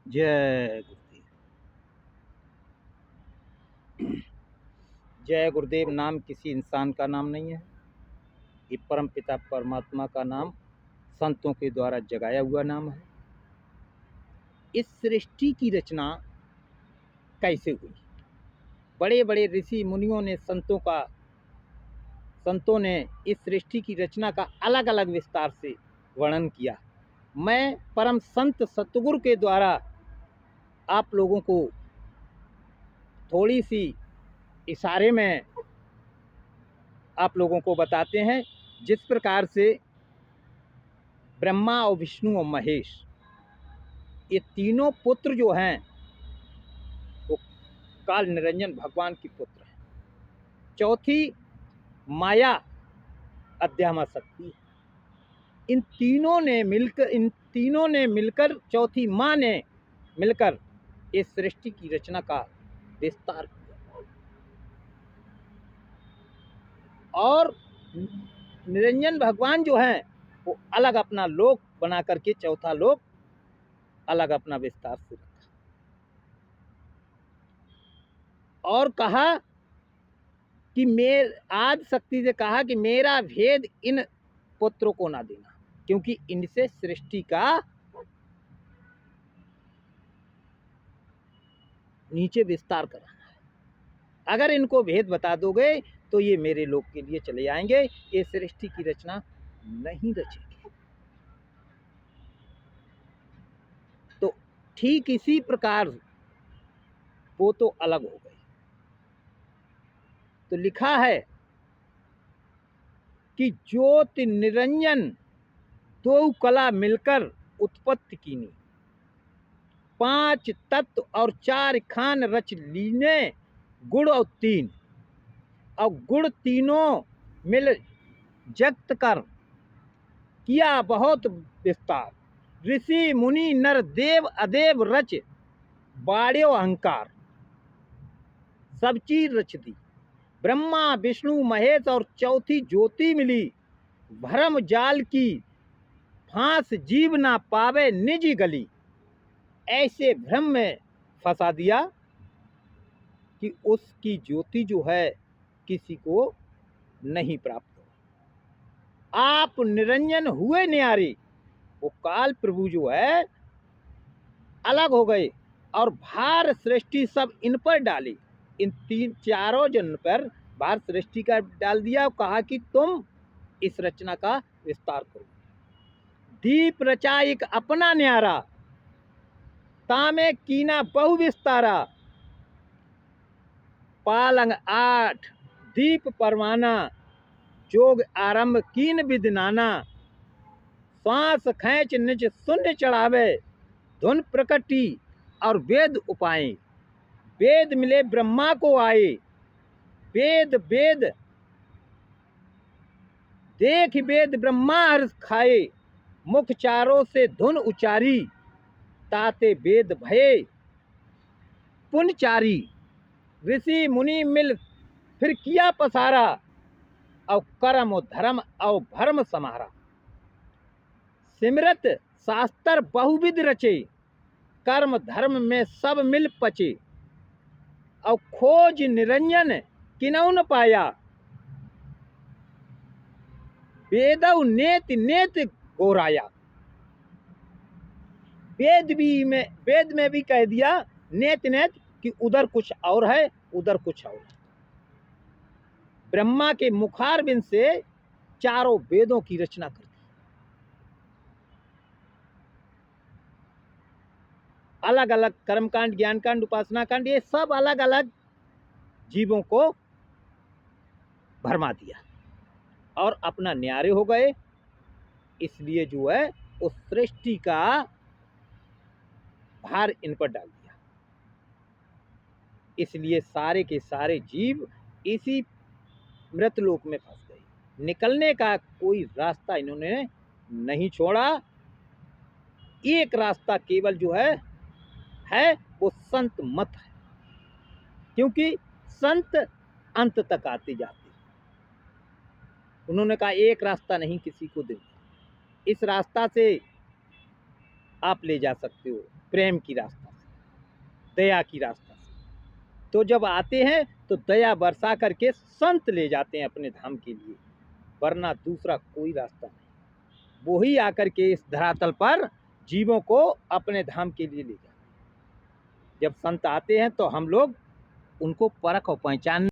जय गुरुदेव। जय गुरुदेव नाम किसी इंसान का नाम नहीं है, ये परम पिता परमात्मा का नाम, संतों के द्वारा जगाया हुआ नाम है। इस सृष्टि की रचना कैसे हुई? बड़े बड़े ऋषि मुनियों ने संतों ने इस सृष्टि की रचना का अलग अलग विस्तार से वर्णन किया। मैं परम संत सतगुरु के द्वारा आप लोगों को थोड़ी सी इशारे में आप लोगों को बताते हैं। जिस प्रकार से ब्रह्मा और विष्णु और महेश, ये तीनों पुत्र जो हैं वो काल निरंजन भगवान की पुत्र हैं। चौथी माया अध्यात्म शक्ति, इन तीनों ने मिलकर चौथी माँ ने मिलकर इस सृष्टि की रचना का विस्तार किया। और निरंजन भगवान जो हैं वो अलग अपना लोक बना करके, चौथा लोक अलग अपना विस्तार से रखा और कहा कि आदि शक्ति से कहा कि मेरा भेद इन पुत्रों को ना देना, क्योंकि इनसे सृष्टि का नीचे विस्तार कराना है। अगर इनको भेद बता दोगे तो ये मेरे लोक के लिए चले आएंगे, ये सृष्टि की रचना नहीं रचेंगे। तो ठीक इसी प्रकार वो तो अलग हो गए। तो लिखा है कि ज्योति निरंजन दो कला मिलकर उत्पत्ति कीनी, पांच तत्व और चार खान रच लीने, गुण और तीन, और गुण तीनों मिल जगत कर किया बहुत विस्तार, ऋषि मुनि नर देव अदेव रच बाड़्यो अहंकार, सब चीज रच दी। ब्रह्मा विष्णु महेश और चौथी ज्योति मिली, भरम जाल की फांस जीव ना पावे निज गली, ऐसे भ्रम में फंसा दिया कि उसकी ज्योति जो है किसी को नहीं प्राप्त हो। आप निरंजन हुए न्यारे, वो काल प्रभु जो है अलग हो गए और भार सृष्टि सब इन पर डाली। इन चारों जन पर भार सृष्टि का डाल दिया, कहा कि तुम इस रचना का विस्तार करो। दीप रचा एक अपना न्यारा, तामे कीना बहु विस्तारा, पालंग आठ दीप परवाना, जोग आरंभ कीन विद नाना, सांस खैच निज शून्य चढ़ावे, धुन प्रकटी और वेद उपाय, वेद मिले ब्रह्मा को आए, वेद वेद देख वेद ब्रह्मा हर्ष खाए, मुख चारों से धुन उचारी, ताते वेद भये पुनचारी, ऋषि मुनि मिल फिर किया पसारा, और कर्म धर्म और भर्म समारा, सिमरत शास्त्र बहुविध रचे, कर्म धर्म में सब मिल पचे, और खोज निरंजन किनौ न पाया, वेदौ नेत नेत गोराया। वेद में भी कह दिया नेत नेत कि उधर कुछ और है, उधर कुछ और है। ब्रह्मा के मुखारबिंद से चारों वेदों की रचना कर दी। अलग अलग कर्मकांड, ज्ञान कांड, उपासना कांड, ये सब अलग अलग जीवों को भरमा दिया और अपना न्यारे हो गए। इसलिए जो है उस सृष्टि का भार इन पर डाल दिया। इसलिए सारे के सारे जीव इसी मृतलोक में फंस गए। निकलने का कोई रास्ता इन्होंने नहीं छोड़ा। एक रास्ता केवल जो है वो संत मत है, क्योंकि संत अंत तक आते जाते। उन्होंने कहा एक रास्ता नहीं किसी को दे, इस रास्ता से आप ले जा सकते हो, प्रेम की रास्ता से, दया की रास्ता से। तो जब आते हैं तो दया बरसा करके संत ले जाते हैं अपने धाम के लिए, वरना दूसरा कोई रास्ता नहीं। वो ही आकर के इस धरातल पर जीवों को अपने धाम के लिए ले जाते हैं। जब संत आते हैं तो हम लोग उनको परख और पहचान